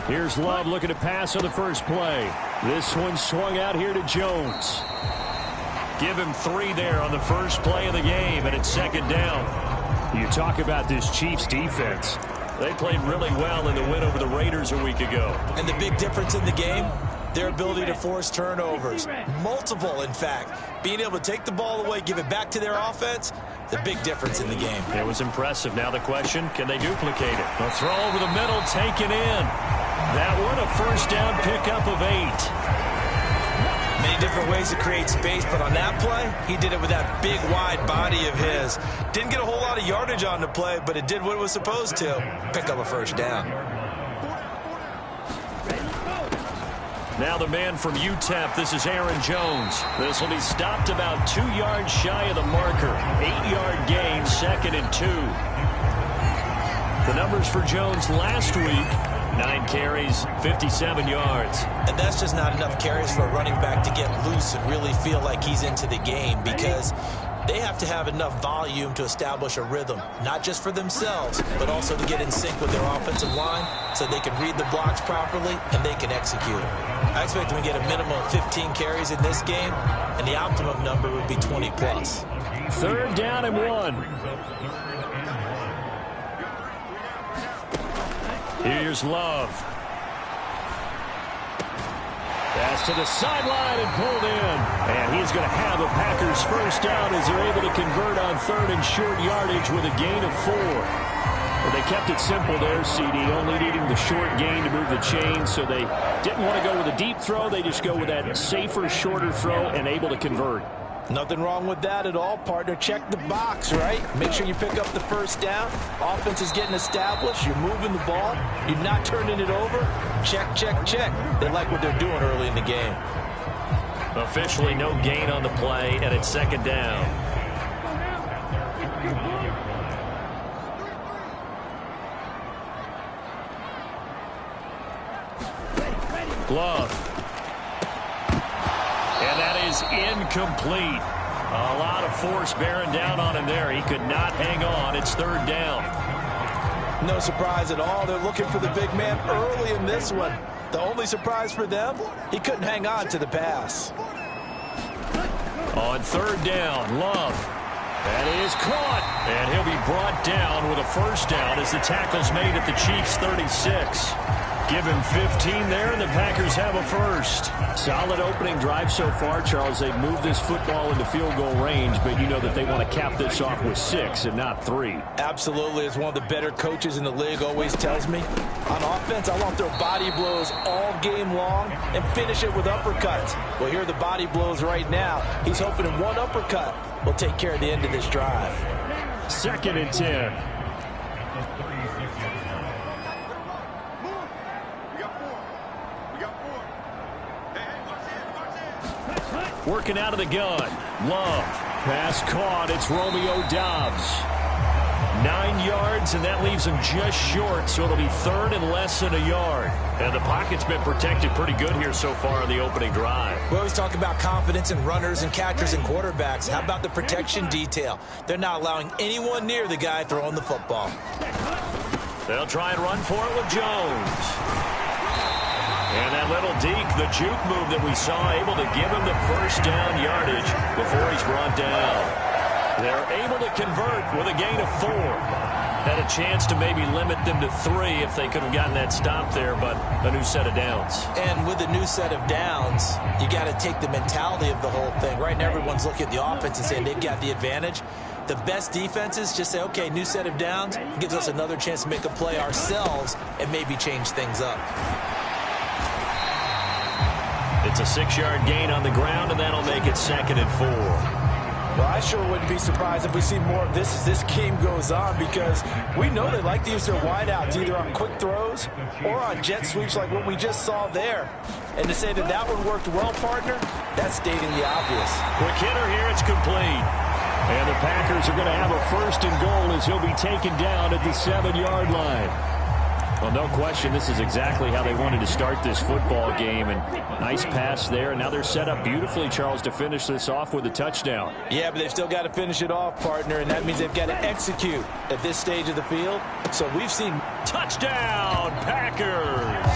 Here's Love looking to pass on the first play. This one swung out here to Jones. Give him 3 there on the first play of the game, and it's second down. You talk about this Chiefs defense. They played really well in the win over the Raiders a week ago. And the big difference in the game, their ability to force turnovers. Multiple, in fact. Being able to take the ball away, give it back to their offense, the big difference in the game. It was impressive. Now the question, can they duplicate it? A throw over the middle, taken in. That one, a first down pickup of 8. Many different ways to create space, but on that play, he did it with that big, wide body of his. Didn't get a whole lot of yardage on the play, but it did what it was supposed to. Pick up a first down. Now the man from UTEP, this is Aaron Jones. This will be stopped about 2 yards shy of the marker. 8-yard gain, 2nd and 2. The numbers for Jones last week, 9 carries, 57 yards. And that's just not enough carries for a running back to get loose and really feel like he's into the game, because they have to have enough volume to establish a rhythm, not just for themselves, but also to get in sync with their offensive line so they can read the blocks properly and they can execute. I expect them to get a minimum of 15 carries in this game, and the optimum number would be 20 plus. 3rd down and 1. Here's Love. Pass to the sideline and pulled in. And he's going to have a Packers first down as they're able to convert on 3rd and short yardage with a gain of 4. Well, they kept it simple there, CD, only needing the short gain to move the chain, so they didn't want to go with a deep throw. They just go with that safer, shorter throw and able to convert. Nothing wrong with that at all, partner. Check the box, right? Make sure you pick up the first down. Offense is getting established. You're moving the ball. You're not turning it over. Check, check, check. They like what they're doing early in the game. Officially no gain on the play, and it's 2nd down. Glove. And that is incomplete. A lot of force bearing down on him there. He could not hang on. It's 3rd down. No surprise at all. They're looking for the big man early in this one. The only surprise for them, he couldn't hang on to the pass. On 3rd down, Love. That is caught. And he'll be brought down with a first down as the tackle's made at the Chiefs' 36. Give him 15 there, and the Packers have a first. Solid opening drive so far, Charles. They've moved this football into field goal range, but you know that they want to cap this off with 6 and not 3. Absolutely. As one of the better coaches in the league always tells me, on offense, I want their body blows all game long and finish it with uppercuts. Well, here are the body blows right now. He's hoping in one uppercut will take care of the end of this drive. 2nd and 10. Working out of the gun. Love. Pass caught. It's Romeo Doubs. 9 yards, and that leaves him just short, so it'll be 3rd and less than a yard. And the pocket's been protected pretty good here so far on the opening drive. We always talk about confidence in runners and catchers and quarterbacks. How about the protection detail? They're not allowing anyone near the guy throwing the football. They'll try and run for it with Jones. And that little deke, the juke move that we saw, able to give him the first down yardage before he's brought down. They're able to convert with a gain of 4. Had a chance to maybe limit them to 3 if they could have gotten that stop there, but a new set of downs. And with a new set of downs, you got to take the mentality of the whole thing. Right now, everyone's looking at the offense and saying they've got the advantage. The best defenses just say, okay, new set of downs, gives us another chance to make a play ourselves and maybe change things up. It's a 6-yard gain on the ground, and that'll make it 2nd and 4. Well, I sure wouldn't be surprised if we see more of this as this game goes on, because we know they like to use their wideouts either on quick throws or on jet sweeps like what we just saw there. And to say that that one worked well, partner, that's stating the obvious. Quick hitter here, it's complete. And the Packers are going to have a 1st and goal as he'll be taken down at the 7-yard line. Well, no question, this is exactly how they wanted to start this football game. And nice pass there. And now they're set up beautifully, Charles, to finish this off with a touchdown. Yeah, but they've still got to finish it off, partner, and that means they've got to execute at this stage of the field. So we've seen touchdown, Packers.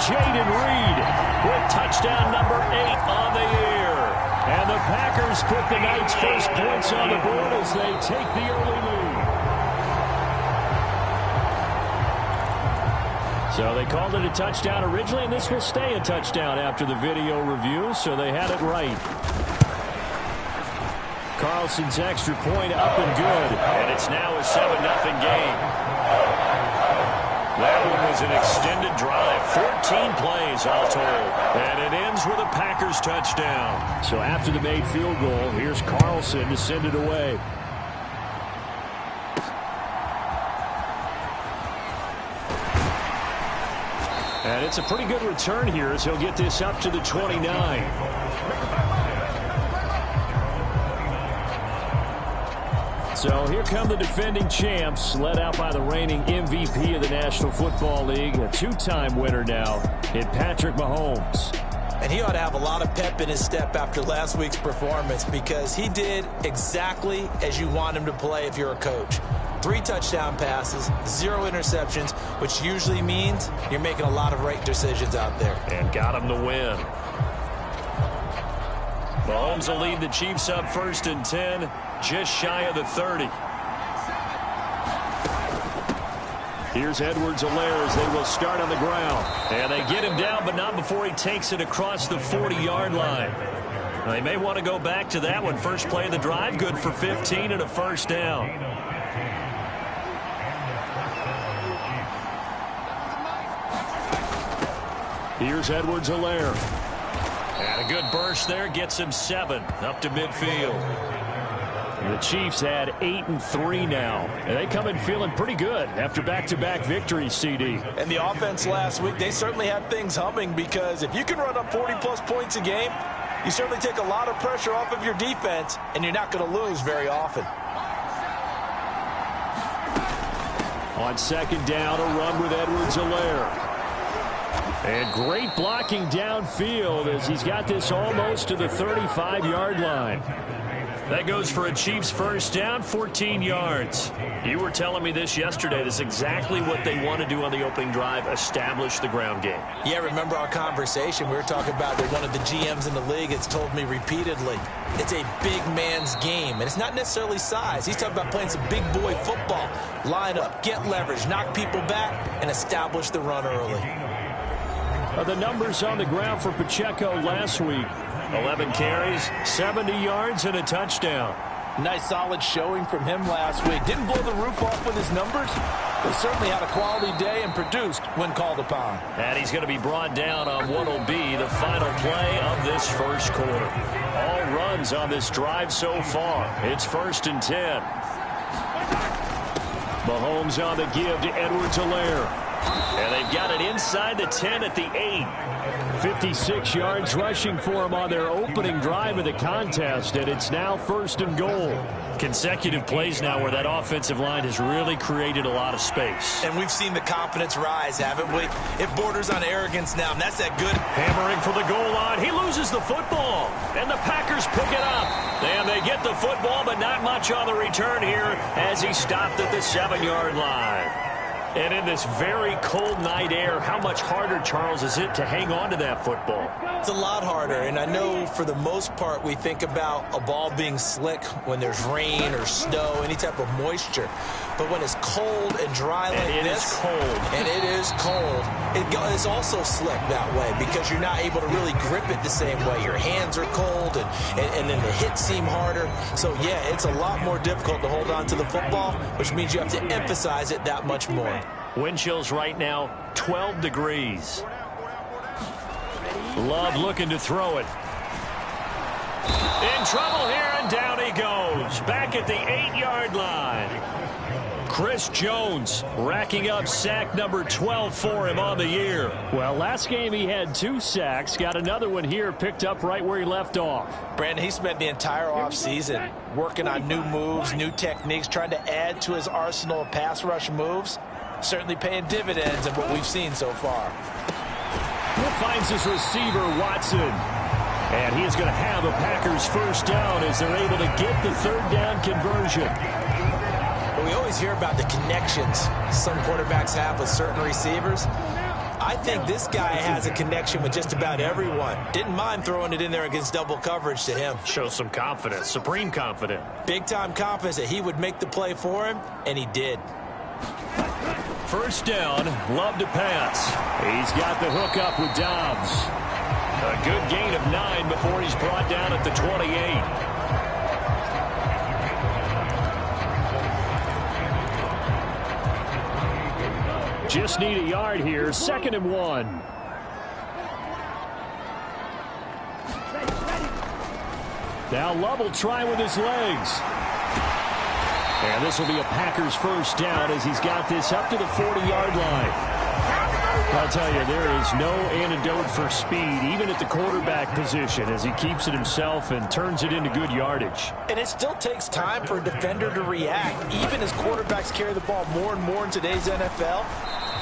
Jaden Reed with touchdown number 8 on the year. And the Packers put the night's first points on the board as they take the early lead. So they called it a touchdown originally, and this will stay a touchdown after the video review, so they had it right. Carlson's extra point up and good, and it's now a 7-0 game. That one was an extended drive, 14 plays all told, and it ends with a Packers touchdown. So after the made field goal, here's Carlson to send it away. And it's a pretty good return here as he'll get this up to the 29. So here come the defending champs, led out by the reigning MVP of the National Football League, a 2-time winner now in Patrick Mahomes. And he ought to have a lot of pep in his step after last week's performance because he did exactly as you want him to play if you're a coach. 3 touchdown passes, 0 interceptions, which usually means you're making a lot of right decisions out there. And got him the win. Mahomes will lead the Chiefs up 1st and 10, just shy of the 30. Here's Edwards-Helaire as they will start on the ground. And they get him down, but not before he takes it across the 40-yard line. They may want to go back to that one. First play of the drive, good for 15 and a first down. Here's Edwards-Helaire. And a good burst there gets him 7 up to midfield. The Chiefs had 8-3 now. And they come in feeling pretty good after back-to-back victories, CD. And the offense last week, they certainly had things humming because if you can run up 40-plus points a game, you certainly take a lot of pressure off of your defense, and you're not going to lose very often. On 2nd down, a run with Edwards-Helaire. And great blocking downfield as he's got this almost to the 35-yard line. That goes for a Chiefs first down, 14 yards. You were telling me this yesterday. This is exactly what they want to do on the opening drive, establish the ground game. Yeah, remember our conversation. We were talking about that one of the GMs in the league has told me repeatedly, it's a big man's game. And it's not necessarily size. He's talking about playing some big boy football. Line up, get leverage, knock people back, and establish the run early. The numbers on the ground for Pacheco last week. 11 carries, 70 yards, and a touchdown. Nice solid showing from him last week. Didn't blow the roof off with his numbers, but certainly had a quality day and produced when called upon. And he's going to be brought down on what will be the final play of this first quarter. All runs on this drive so far. It's 1st and 10. Mahomes on the give to Edwards-Helaire. And they've got it inside the 10 at the 8. 56 yards rushing for him on their opening drive of the contest, and it's now 1st and goal. Consecutive plays now where that offensive line has really created a lot of space. And we've seen the confidence rise, haven't we? It borders on arrogance now, and that's that good. Hammering for the goal line. He loses the football, and the Packers pick it up. And they get the football, but not much on the return here as he stopped at the 7-yard line. And in this very cold night air, how much harder, Charles, is it to hang on to that football? It's a lot harder, and I know for the most part we think about a ball being slick when there's rain or snow, any type of moisture. But when it's cold and dry like this, and it is cold, it's also slick that way because you're not able to really grip it the same way. Your hands are cold, and then the hits seem harder. So, yeah, it's a lot more difficult to hold on to the football, which means you have to emphasize it that much more. Wind chills right now, 12 degrees. Love looking to throw it. In trouble here, and down he goes. Back at the 8-yard line. Chris Jones racking up sack number 12 for him on the year. Well, last game he had 2 sacks. Got another one here picked up right where he left off. Brandon, he spent the entire offseason working on new moves, new techniques, trying to add to his arsenal of pass rush moves. Certainly paying dividends in what we've seen so far. Finds his receiver, Watson. And he is going to have a Packers first down as they're able to get the third down conversion. Well, we always hear about the connections some quarterbacks have with certain receivers. I think this guy has a connection with just about everyone. Didn't mind throwing it in there against double coverage to him. Shows some confidence, supreme confidence. Big-time confidence that he would make the play for him, and he did. First down, love to pass. He's got the hook up with Dobbs. A good gain of 9 before he's brought down at the 28. Just need a yard here, 2nd and 1. Now Love will try with his legs. And this will be a Packers first down as he's got this up to the 40-yard line. I'll tell you, there is no antidote for speed, even at the quarterback position, as he keeps it himself and turns it into good yardage. And it still takes time for a defender to react. Even as quarterbacks carry the ball more and more in today's NFL,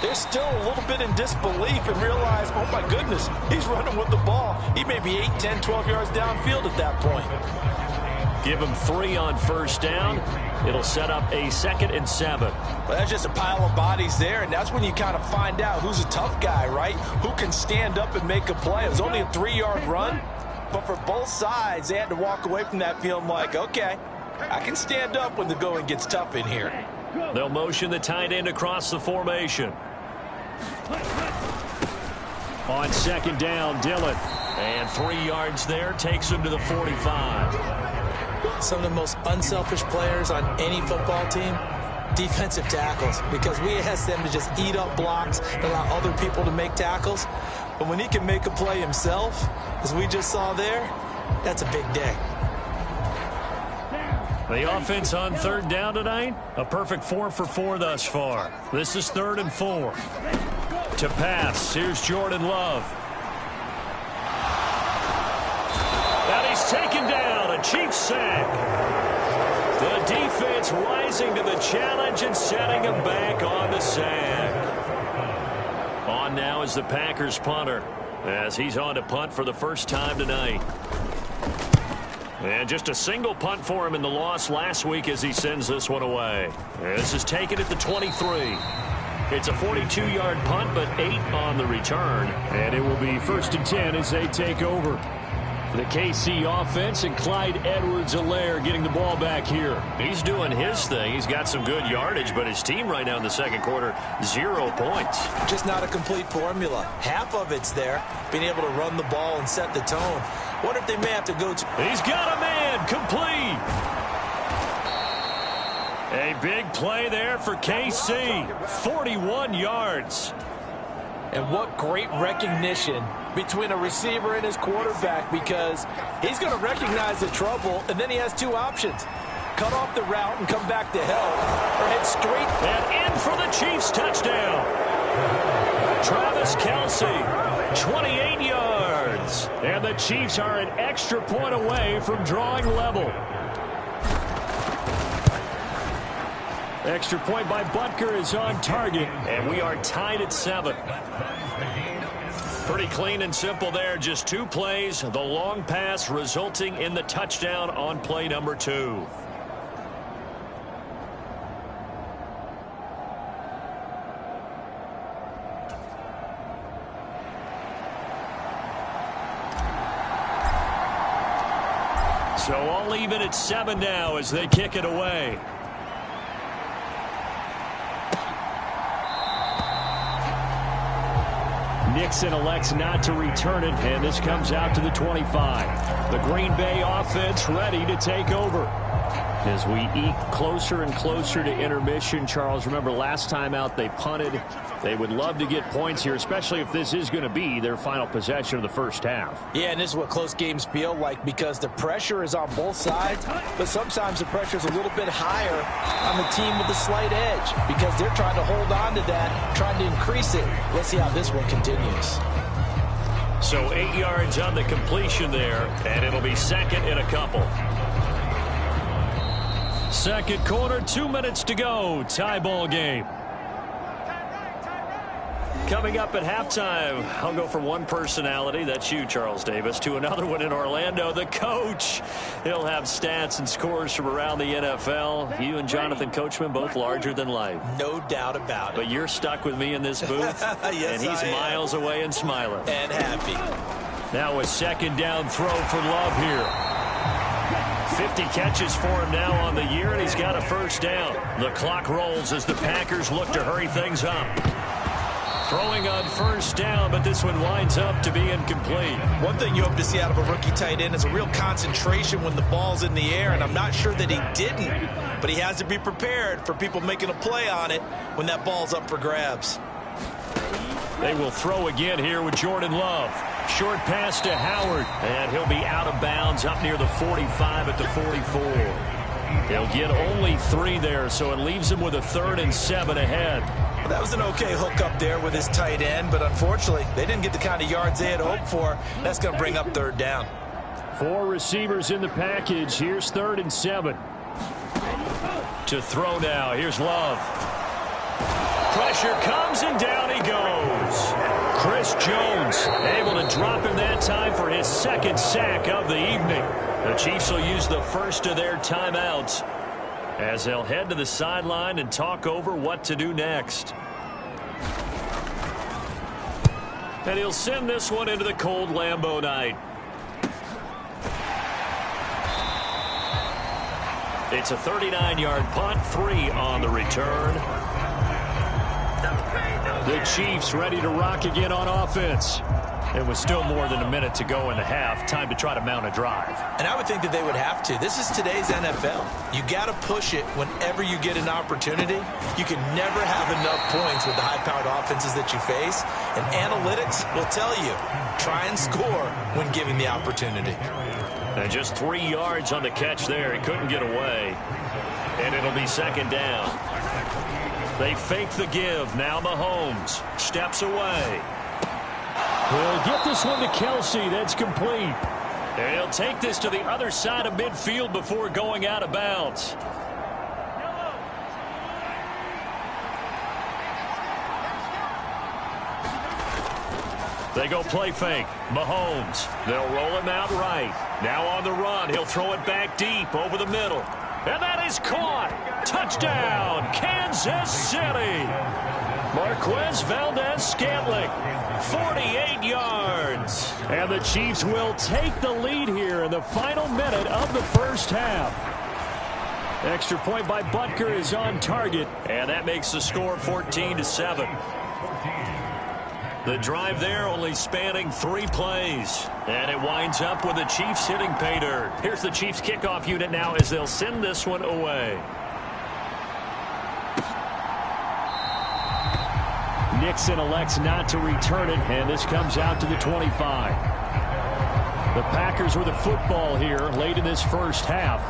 they're still a little bit in disbelief and realize, oh my goodness, he's running with the ball. He may be 8, 10, 12 yards downfield at that point. Give him 3 on first down. It'll set up a 2nd and 7. Well, that's just a pile of bodies there, and that's when you kind of find out who's a tough guy, right? Who can stand up and make a play. It was only a 3-yard run, but for both sides, they had to walk away from that feeling like, okay, I can stand up when the going gets tough in here. They'll motion the tight end across the formation. On 2nd down, Dillon. And 3 yards there takes him to the 45. Some of the most unselfish players on any football team, defensive tackles, because we ask them to just eat up blocks and allow other people to make tackles. But when he can make a play himself, as we just saw there, that's a big day. The offense on 3rd down tonight, a perfect 4 for 4 thus far. This is 3rd and 4. To pass, here's Jordan Love. And he's taken down, a Chiefs sack. The defense rising to the challenge and setting him back on the sack. On now is the Packers punter, as he's on to punt for the first time tonight. And just a single punt for him in the loss last week as he sends this one away. This is taken at the 23. It's a 42-yard punt, but 8 on the return. And it will be 1st and 10 as they take over. The KC offense and Clyde Edwards-Helaire getting the ball back here. He's doing his thing. He's got some good yardage, but his team right now in the 2nd quarter, 0 points. Just not a complete formula. Half of it's there, being able to run the ball and set the tone. What if they may have to go to... He's got a man, complete. A big play there for KC, 41 yards. And what great recognition between a receiver and his quarterback, because he's going to recognize the trouble, and then he has 2 options. Cut off the route and come back to help, or head straight. And in for the Chiefs touchdown. Travis Kelce, 28 yards. And the Chiefs are an extra point away from drawing level. Extra point by Butker is on target, and we are tied at 7. Pretty clean and simple there. Just 2 plays. The long pass resulting in the touchdown on play number 2. So all even at 7 now as they kick it away. Nixon elects not to return it, and this comes out to the 25. The Green Bay offense ready to take over. As we eke closer and closer to intermission, Charles, remember last time out they punted. They would love to get points here, especially if this is going to be their final possession of the first half. Yeah, and this is what close games feel like, because the pressure is on both sides, but sometimes the pressure is a little bit higher on the team with the slight edge, because they're trying to hold on to that, trying to increase it. Let's see how this one continues. So 8 yards on the completion there, and it'll be 2nd and a couple. 2nd quarter, 2 minutes to go. Tie ball game. Coming up at halftime, I'll go from one personality, that's you, Charles Davis, to another one in Orlando, the coach. He'll have stats and scores from around the NFL. You and Jonathan Coachman, both larger than life. No doubt about it. But you're stuck with me in this booth, yes, and he's miles away and smiling. And happy. Now a second down throw for Love here. 50 catches for him now on the year, and he's got a first down. The clock rolls as the Packers look to hurry things up. Throwing on first down, but this one winds up to be incomplete. One thing you hope to see out of a rookie tight end is a real concentration when the ball's in the air, and I'm not sure that he didn't, but he has to be prepared for people making a play on it when that ball's up for grabs. They will throw again here with Jordan Love. Short pass to Howard, and he'll be out of bounds up near the 45 at the 44. He'll get only 3 there, so it leaves him with a 3rd and 7 ahead. Well, that was an okay hook up there with his tight end, but unfortunately, they didn't get the kind of yards they had hoped for. That's going to bring up 3rd down. 4 receivers in the package. Here's 3rd and 7. To throw now. Here's Love. Pressure comes, and down he goes. Chris Jones able to drop him that time for his 2nd sack of the evening. The Chiefs will use the first of their timeouts as they'll head to the sideline and talk over what to do next. And he'll send this one into the cold Lambeau night. It's a 39-yard punt, 3 on the return. The Chiefs ready to rock again on offense. It was still more than a minute to go in the half. Time to try to mount a drive. And I would think that they would have to. This is today's NFL. You got to push it whenever you get an opportunity. You can never have enough points with the high-powered offenses that you face. And analytics will tell you, try and score when given the opportunity. And just 3 yards on the catch there. He couldn't get away. And it'll be 2nd down. They fake the give. Now Mahomes steps away. He'll get this one to Kelsey. That's complete. And he'll take this to the other side of midfield before going out of bounds. They go play fake. Mahomes. They'll roll him out right. Now on the run. He'll throw it back deep over the middle. And that is caught. Touchdown, Kansas City. Marquez Valdez-Scantling, 48 yards. And the Chiefs will take the lead here in the final minute of the first half. Extra point by Butker is on target, and that makes the score 14-7. The drive there only spanning 3 plays. And it winds up with the Chiefs hitting pay dirt. Here's the Chiefs kickoff unit now as they'll send this one away. Nixon elects not to return it, and this comes out to the 25. The Packers with the football here late in this first half.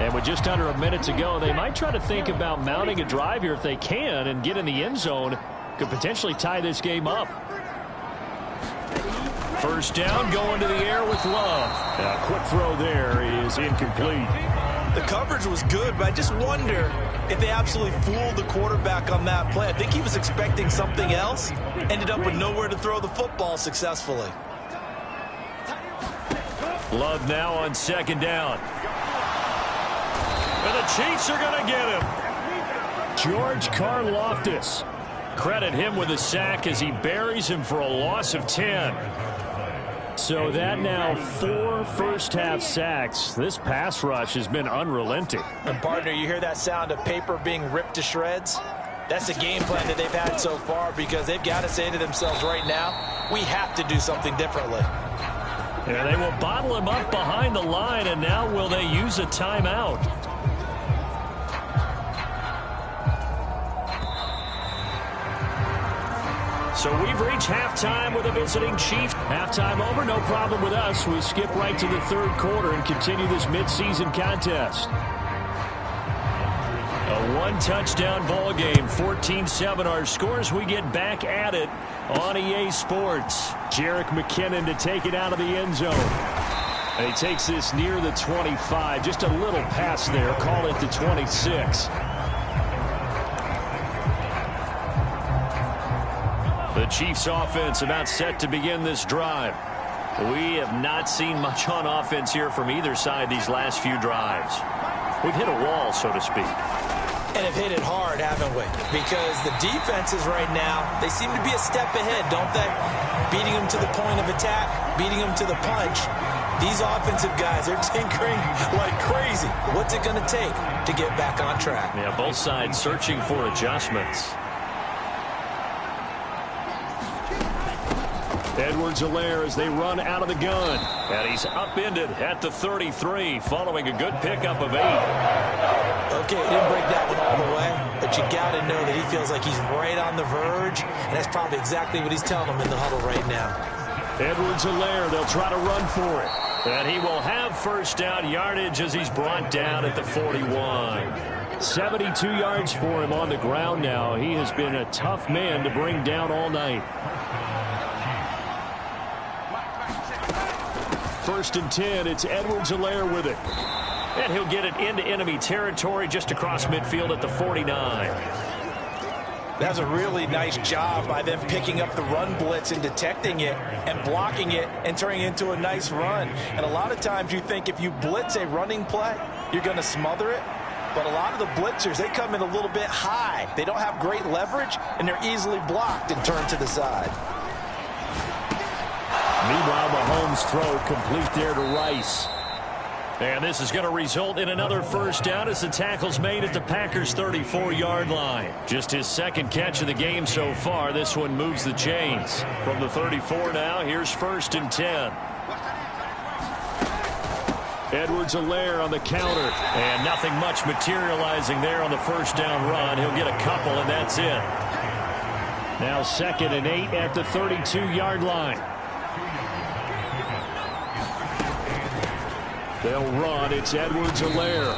And with just under a minute to go, they might try to think about mounting a drive here if they can and get in the end zone. Could potentially tie this game up. First down, going to the air with Love. A quick throw there is incomplete. The coverage was good, but I just wonder if they absolutely fooled the quarterback on that play. I think he was expecting something else. Ended up with nowhere to throw the football successfully. Love now on 2nd down. And the Chiefs are going to get him. George Karlaftis. Credit him with a sack as he buries him for a loss of 10. So that now 4 first-half sacks. This pass rush has been unrelenting. And, partner, you hear that sound of paper being ripped to shreds? That's the game plan that they've had so far because they've got to say to themselves right now, we have to do something differently. And they will bottle him up behind the line, and now will they use a timeout? So we've reached halftime with a visiting Chiefs. Halftime over, no problem with us. We skip right to the 3rd quarter and continue this midseason contest. A 1-touchdown ball game, 14-7 our scores. We get back at it on EA Sports. Jerick McKinnon to take it out of the end zone. And he takes this near the 25. Just a little pass there. Call it the 26. The The Chiefs offense about set to begin this drive. We have not seen much on offense here from either side these last few drives. We've hit a wall, so to speak. And have hit it hard, haven't we? Because the defenses right now, they seem to be a step ahead, don't they? Beating them to the point of attack, beating them to the punch. These offensive guys are tinkering like crazy. What's it going to take to get back on track? Yeah, both sides searching for adjustments. Edwards-Helaire as they run out of the gun. And he's upended at the 33 following a good pickup of 8. Okay, he didn't break that one all the way, but you got to know that he feels like he's right on the verge, and that's probably exactly what he's telling them in the huddle right now. Edwards-Helaire, they'll try to run for it. And he will have first down yardage as he's brought down at the 41. 72 yards for him on the ground now. He has been a tough man to bring down all night. First and 10, it's Edwards-Helaire with it. And he'll get it into enemy territory just across midfield at the 49. That's a really nice job by them picking up the run blitz and detecting it and blocking it and turning it into a nice run. And a lot of times you think if you blitz a running play, you're going to smother it. But a lot of the blitzers, they come in a little bit high. They don't have great leverage, and they're easily blocked and turned to the side. Meanwhile, Mahomes' throw complete there to Rice. And this is going to result in another first down as the tackle's made at the Packers' 34-yard line. Just his second catch of the game so far. This one moves the chains. From the 34 now, here's first and 10. Edwards-Helaire on the counter. And nothing much materializing there on the first down run. He'll get a couple, and that's it. Now second and 8 at the 32-yard line. They'll run. It's Edwards-Helaire.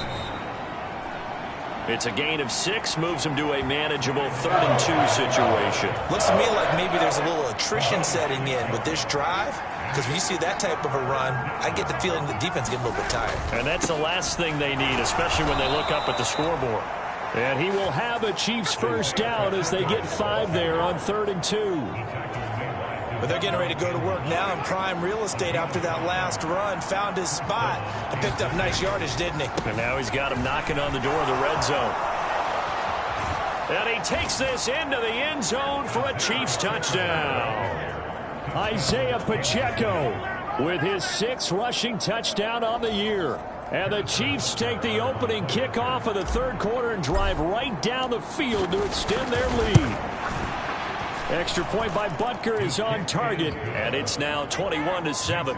It's a gain of 6. Moves him to a manageable 3rd and 2 situation. Looks to me like maybe there's a little attrition setting in with this drive. Because when you see that type of a run, I get the feeling the defense is getting a little bit tired. And that's the last thing they need, especially when they look up at the scoreboard. And he will have a Chiefs first down as they get 5 there on 3rd and 2. But they're getting ready to go to work now in prime real estate after that last run. Found his spot and picked up nice yardage, didn't he? And now he's got him knocking on the door of the red zone. And he takes this into the end zone for a Chiefs touchdown. Isaiah Pacheco with his 6th rushing touchdown on the year. And the Chiefs take the opening kickoff of the 3rd quarter and drive right down the field to extend their lead. Extra point by Butker is on target, and it's now 21-7.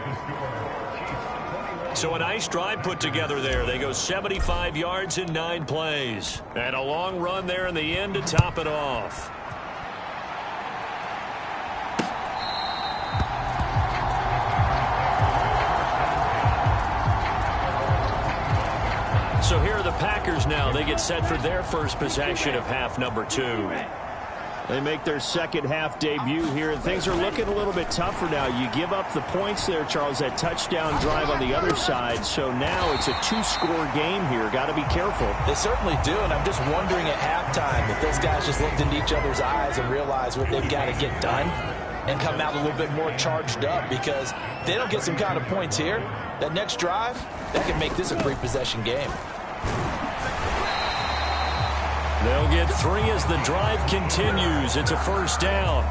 So a nice drive put together there. They go 75 yards in 9 plays. And a long run there in the end to top it off. So here are the Packers now. They get set for their first possession of half number 2. They make their second half debut here, and things are looking a little bit tougher now. You give up the points there, Charles, that touchdown drive on the other side. So now it's a 2-score game here. Got to be careful. They certainly do, and I'm just wondering at halftime if those guys just looked into each other's eyes and realized what they've got to get done and come out a little bit more charged up, because if they don't get some kind of points here, that next drive, that can make this a 3-possession game. They'll get 3 as the drive continues. It's a first down.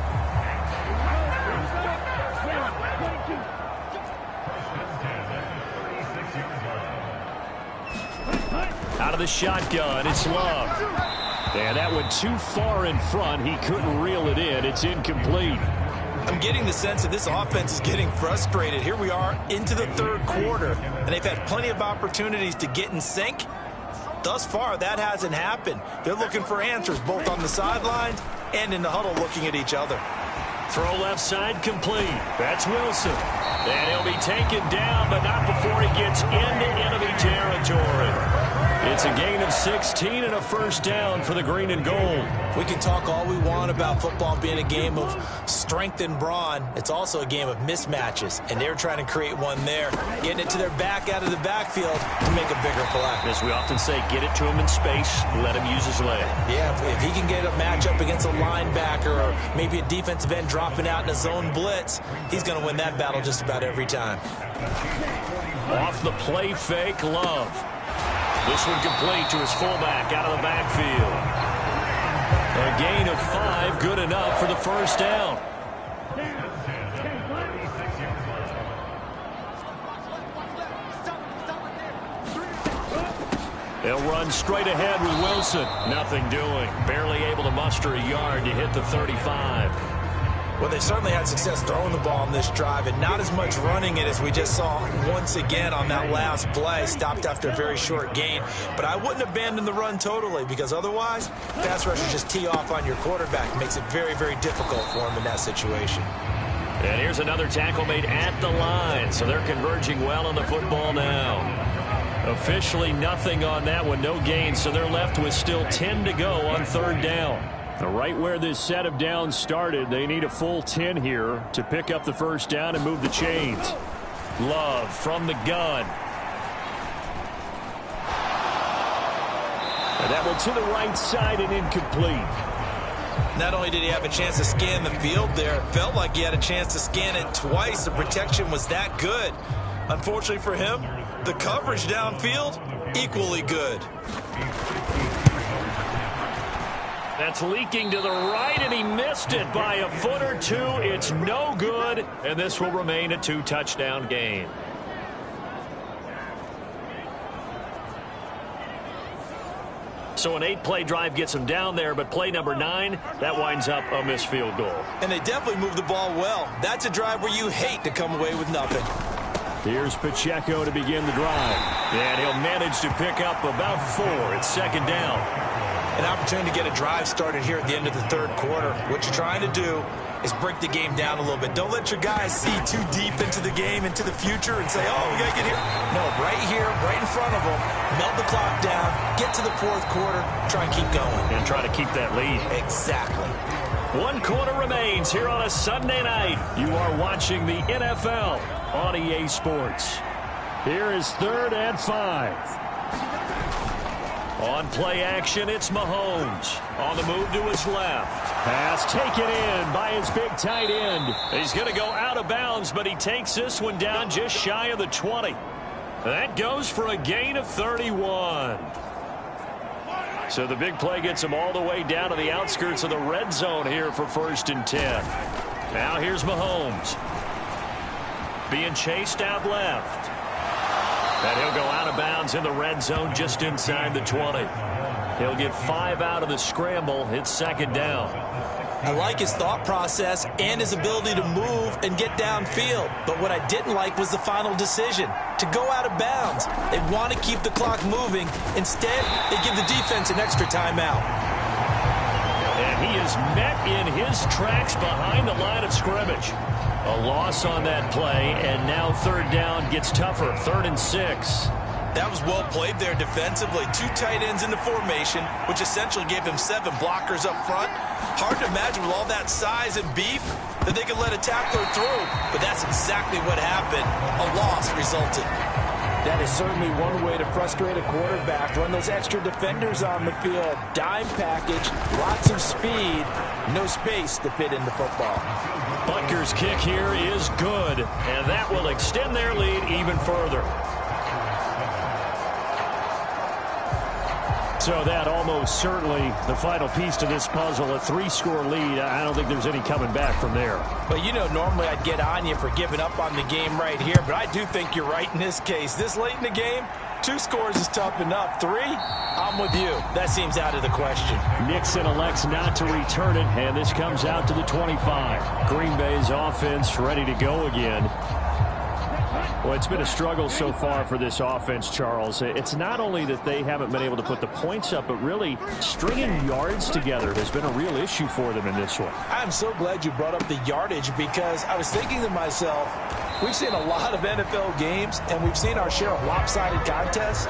Out of the shotgun, it's Love. And that went too far in front. He couldn't reel it in. It's incomplete. I'm getting the sense that this offense is getting frustrated. Here we are into the 3rd quarter, and they've had plenty of opportunities to get in sync. Thus far, that hasn't happened. They're looking for answers both on the sidelines and in the huddle looking at each other. Throw left side complete. That's Wilson. And he'll be taken down, but not before he gets into enemy territory. It's a gain of 16 and a first down for the green and gold. We can talk all we want about football being a game of strength and brawn. It's also a game of mismatches, and they're trying to create one there, getting it to their back out of the backfield to make a bigger play. As we often say, get it to him in space, let him use his leg. Yeah, if he can get a matchup against a linebacker or maybe a defensive end dropping out in a zone blitz, he's going to win that battle just about every time. Off the play fake, Love. This one complete to his fullback out of the backfield. A gain of 5, good enough for the first down. They'll run straight ahead with Wilson. Nothing doing. Barely able to muster a yard to hit the 35. Well, they certainly had success throwing the ball on this drive, and not as much running it as we just saw once again on that last play. Stopped after a very short gain. But I wouldn't abandon the run totally, because otherwise, pass rushers just tee off on your quarterback. It makes it very, very difficult for him in that situation. And here's another tackle made at the line, so they're converging well on the football now. Officially nothing on that one, no gain, so they're left with still 10 to go on third down. Right where this set of downs started, they need a full 10 here to pick up the first down and move the chains. Love from the gun. And that one to the right side and incomplete. Not only did he have a chance to scan the field there, it felt like he had a chance to scan it twice. The protection was that good. Unfortunately for him, the coverage downfield, equally good. That's leaking to the right, and he missed it by a foot or two. It's no good, and this will remain a 2-touchdown game. So an 8-play drive gets him down there, but play number 9, that winds up a missed field goal. And they definitely moved the ball well. That's a drive where you hate to come away with nothing. Here's Pacheco to begin the drive. And he'll manage to pick up about 4. It's second down. An opportunity to get a drive started here at the end of the third quarter. What you're trying to do is break the game down a little bit. Don't let your guys see too deep into the game, into the future, and say, oh, we got to get here. No, right here, right in front of them, melt the clock down, get to the fourth quarter, try and keep going. And try to keep that lead. Exactly. 1 quarter remains here on a Sunday night. You are watching the NFL on EA Sports. Here is 3rd and 5. On play action, it's Mahomes. On the move to his left. Pass taken in by his big tight end. He's going to go out of bounds, but he takes this one down just shy of the 20. That goes for a gain of 31. So the big play gets him all the way down to the outskirts of the red zone here for 1st and 10. Now here's Mahomes. Being chased out left. And he'll go out of bounds in the red zone just inside the 20. He'll get 5 out of the scramble. It's second down. I like his thought process and his ability to move and get downfield. But what I didn't like was the final decision, to go out of bounds. They want to keep the clock moving. Instead, they give the defense an extra timeout. And he is met in his tracks behind the line of scrimmage. A loss on that play, and now third down gets tougher. 3rd and 6. That was well played there defensively. 2 tight ends in the formation, which essentially gave them 7 blockers up front. Hard to imagine with all that size and beef that they could let a tackler through, but that's exactly what happened. A loss resulted. That is certainly one way to frustrate a quarterback. Run those extra defenders on the field. Dime package, lots of speed, no space to fit into football. Butker's kick here is good, and that will extend their lead even further. So that almost certainly the final piece to this puzzle, a 3-score lead. I don't think there's any coming back from there. But, you know, normally I'd get on you for giving up on the game right here, but I do think you're right in this case. This late in the game, 2 scores is tough enough. 3, I'm with you. That seems out of the question. Nixon elects not to return it, and this comes out to the 25. Green Bay's offense ready to go again. Well, it's been a struggle so far for this offense, Charles. It's not only that they haven't been able to put the points up, but really stringing yards together has been a real issue for them in this one. I'm so glad you brought up the yardage, because I was thinking to myself, we've seen a lot of NFL games, and we've seen our share of lopsided contests,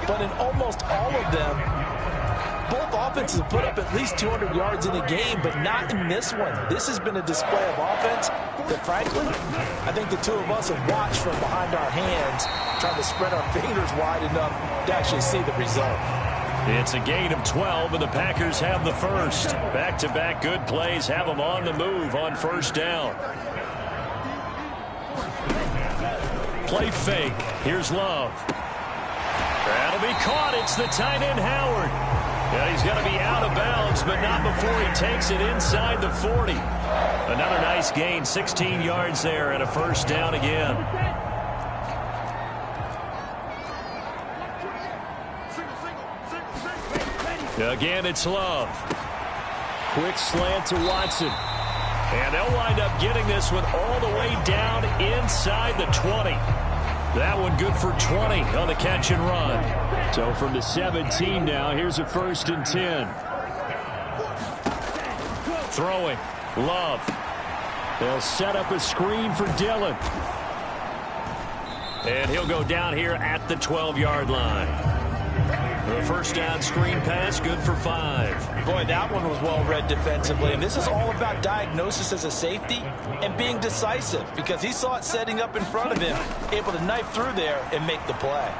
but in almost all of them, both offenses have put up at least 200 yards in a game, but not in this one. This has been a display of offense that, frankly, I think the two of us have watched from behind our hands, trying to spread our fingers wide enough to actually see the result. It's a gain of 12, and the Packers have the first. Back-to-back good plays have them on the move on first down. Play fake. Here's Love. That'll be caught. It's the tight end, Howard. Yeah, he's going to be out of bounds, but not before he takes it inside the 40. Another nice gain, 16 yards there, and a first down again. Again, it's Love. Quick slant to Watson. And they'll wind up getting this one all the way down inside the 20. That one good for 20 on the catch and run. So from the 17 now, here's a 1st and 10. Throwing. Love. They'll set up a screen for Dillon. And he'll go down here at the 12-yard line. The first down screen pass, good for 5. Boy, that one was well read defensively. And this is all about diagnosis as a safety and being decisive, because he saw it setting up in front of him, able to knife through there and make the play.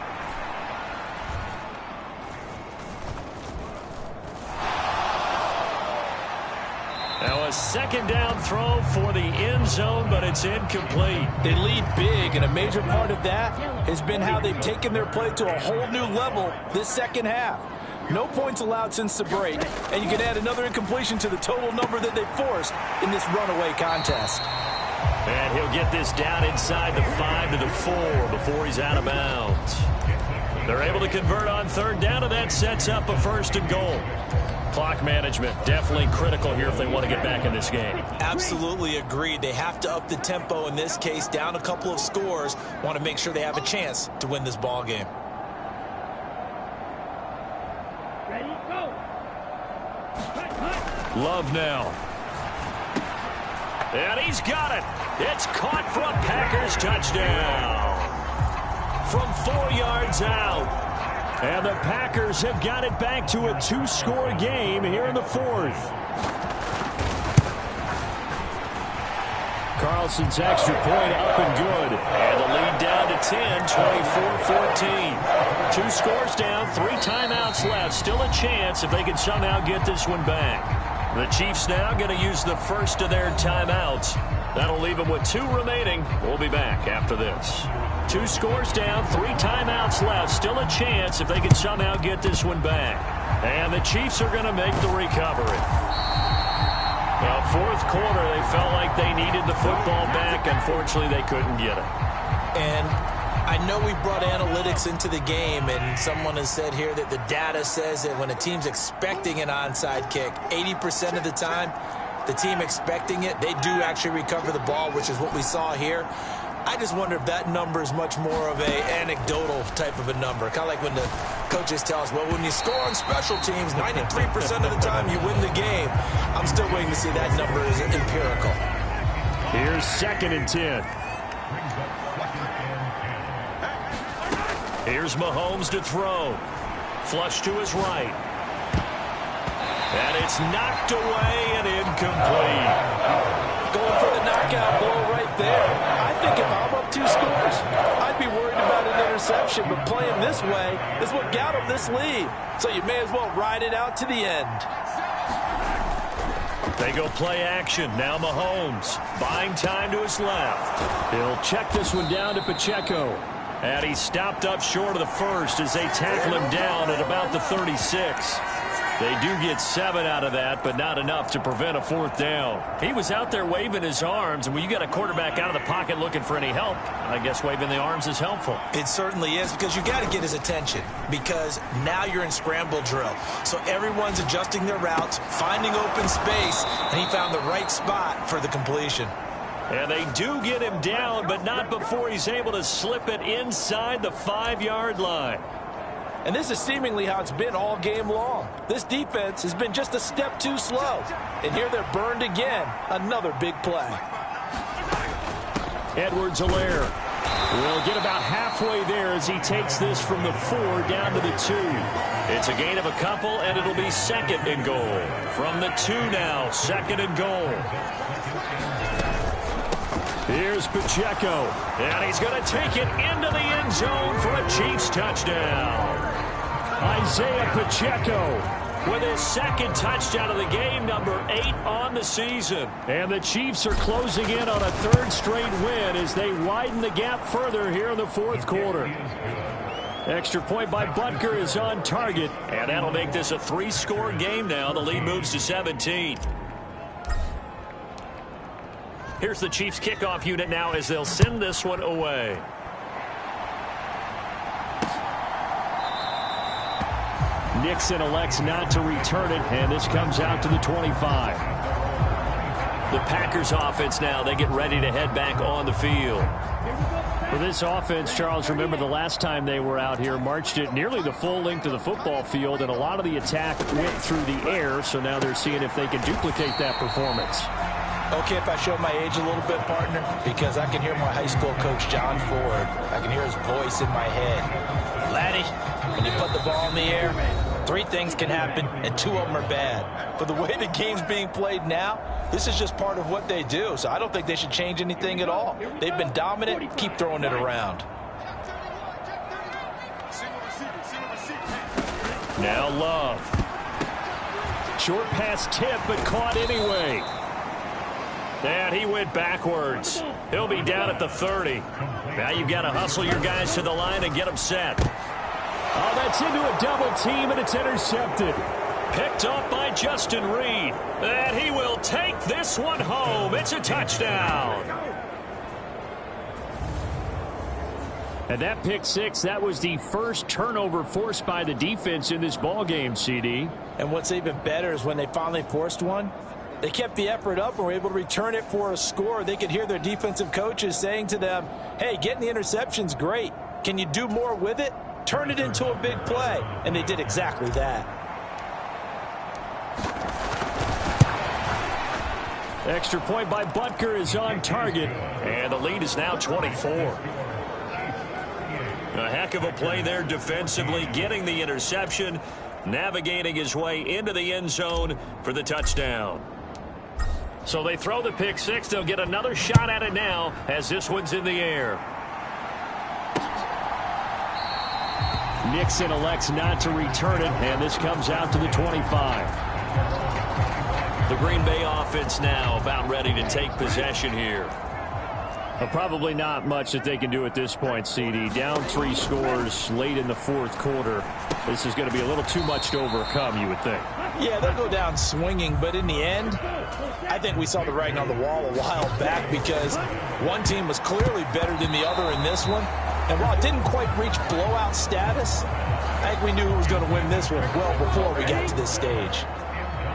Now a second down throw for the end zone, but it's incomplete. They lead big, and a major part of that has been how they've taken their play to a whole new level this second half. No points allowed since the break, and you can add another incompletion to the total number that they forced in this runaway contest. And he'll get this down inside the 5 to the 4 before he's out of bounds. They're able to convert on third down, and that sets up a 1st and goal. Clock management definitely critical here if they want to get back in this game. Absolutely agreed. They have to up the tempo in this case, down a couple of scores. Want to make sure they have a chance to win this ball game. Ready, go. Love now. And he's got it. It's caught for a Packers touchdown. From 4 yards out. And the Packers have got it back to a 2-score game here in the 4th. Carlson's extra point up and good. And the lead down to 10, 24-14. 2 scores down, 3 timeouts left. Still a chance if they can somehow get this one back. The Chiefs now going to use the first of their timeouts. That'll leave them with 2 remaining. We'll be back after this. 2 scores down, 3 timeouts left. Still a chance if they can somehow get this one back. And the Chiefs are going to make the recovery. Well, 4th quarter, they felt like they needed the football back. Unfortunately, they couldn't get it. And I know we brought analytics into the game, and someone has said here that the data says that when a team's expecting an onside kick, 80% of the time, the team expecting it, they do actually recover the ball, which is what we saw here. I just wonder if that number is much more of a anecdotal type of a number. Kind of like when the coaches tell us, well, when you score on special teams, 93% of the time you win the game. I'm still waiting to see that number is empirical. Here's 2nd and 10. Here's Mahomes to throw. Flush to his right. And it's knocked away and incomplete. Going for the knockout blow right there. I think if I'm up 2 scores, I'd be worried about an interception. But playing this way is what got him this lead. So you may as well ride it out to the end. They go play action. Now Mahomes buying time to his left. He'll check this one down to Pacheco. And he stopped up short of the first as they tackle him down at about the 36. They do get 7 out of that, but not enough to prevent a 4th down. He was out there waving his arms, and when you got a quarterback out of the pocket looking for any help, I guess waving the arms is helpful. It certainly is, because you got to get his attention, because now you're in scramble drill. So everyone's adjusting their routes, finding open space, and he found the right spot for the completion. And they do get him down, but not before he's able to slip it inside the 5-yard line. And this is seemingly how it's been all game long. This defense has been just a step too slow. And here they're burned again. Another big play. Edwards-Helaire will get about halfway there as he takes this from the 4 down to the 2. It's a gain of a couple, and it'll be 2nd and goal. From the 2 now, 2nd and goal. Here's Pacheco, and he's going to take it into the end zone for a Chiefs touchdown. Isaiah Pacheco with his 2nd touchdown of the game, number 8 on the season. And the Chiefs are closing in on a 3rd straight win as they widen the gap further here in the 4th quarter. Extra point by Butker is on target, and that'll make this a 3-score game now. The lead moves to 17. Here's the Chiefs kickoff unit now as they'll send this one away. Nixon elects not to return it, and this comes out to the 25. The Packers offense now, they get ready to head back on the field. For this offense, Charles, remember the last time they were out here, marched it nearly the full length of the football field, and a lot of the attack went through the air, so now they're seeing if they can duplicate that performance. Okay, if I show my age a little bit, partner, because I can hear my high school coach, John Ford. I can hear his voice in my head. Laddie, when you put the ball in the air, 3 things can happen, and 2 of them are bad. But the way the game's being played now, this is just part of what they do, so I don't think they should change anything at all. They've been dominant. Keep throwing it around. Now Love. Short pass tip, but caught anyway. And he went backwards. He'll be down at the 30. Now you've got to hustle your guys to the line and get them set. Oh, that's into a double team, and it's intercepted. Picked up by Justin Reed. And he will take this one home. It's a touchdown. And that pick 6, that was the first turnover forced by the defense in this ballgame, CD. And what's even better is when they finally forced one, they kept the effort up and were able to return it for a score. They could hear their defensive coaches saying to them, hey, getting the interception's great. Can you do more with it? Turn it into a big play. And they did exactly that. Extra point by Butker is on target. And the lead is now 24. A heck of a play there defensively, getting the interception, navigating his way into the end zone for the touchdown. So they throw the pick 6. They'll get another shot at it now as this one's in the air. Nixon elects not to return it, and this comes out to the 25. The Green Bay offense now about ready to take possession here. Well, probably not much that they can do at this point, CD. Down 3 scores late in the 4th quarter. This is going to be a little too much to overcome, you would think. Yeah, they'll go down swinging, but in the end, I think we saw the writing on the wall a while back because one team was clearly better than the other in this one. And while it didn't quite reach blowout status, I think we knew who was going to win this one well before we got to this stage.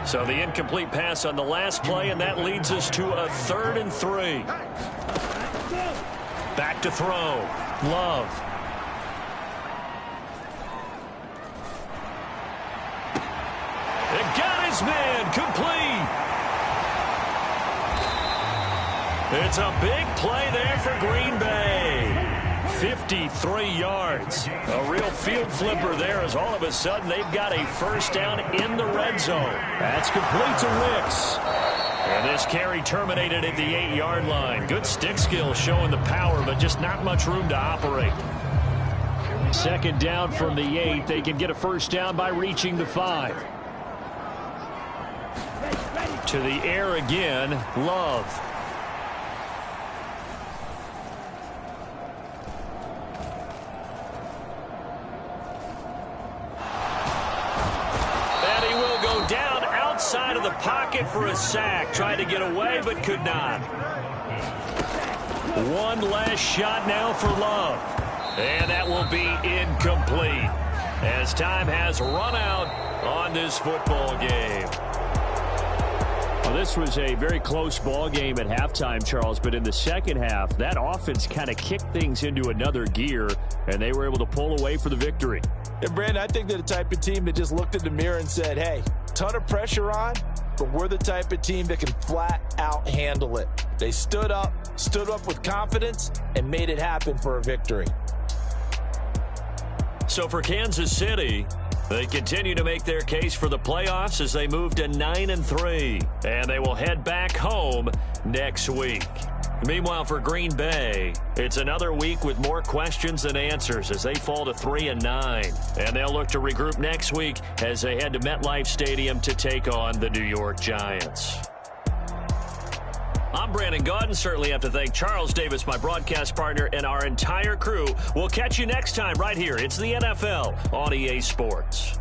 So the incomplete pass on the last play, and that leads us to a 3rd and 3. Back to throw. Love. It got his man complete. It's a big play there for Green Bay. 53 yards. A real field flipper there as all of a sudden they've got a first down in the red zone. That's complete to Wicks. And this carry terminated at the 8-yard line. Good stick skill showing the power, but just not much room to operate. 2nd down from the 8. They can get a first down by reaching the 5. To the air again, Love. Outside of the pocket for a sack. Tried to get away, but could not. One last shot now for Love. And that will be incomplete as time has run out on this football game. Well, This was a very close ball game at halftime, Charles, but in the second half, that offense kind of kicked things into another gear, and they were able to pull away for the victory. And, Brandon, I think they're the type of team that just looked in the mirror and said, hey, ton of pressure on, but we're the type of team that can flat out handle it. They stood up with confidence, and made it happen for a victory. So for Kansas City, they continue to make their case for the playoffs as they move to 9-3, and they will head back home next week. Meanwhile, for Green Bay, it's another week with more questions than answers as they fall to 3-9, and they'll look to regroup next week as they head to MetLife Stadium to take on the New York Giants. I'm Brandon Gaudin. Certainly have to thank Charles Davis, my broadcast partner, and our entire crew. We'll catch you next time right here. It's the NFL on EA Sports.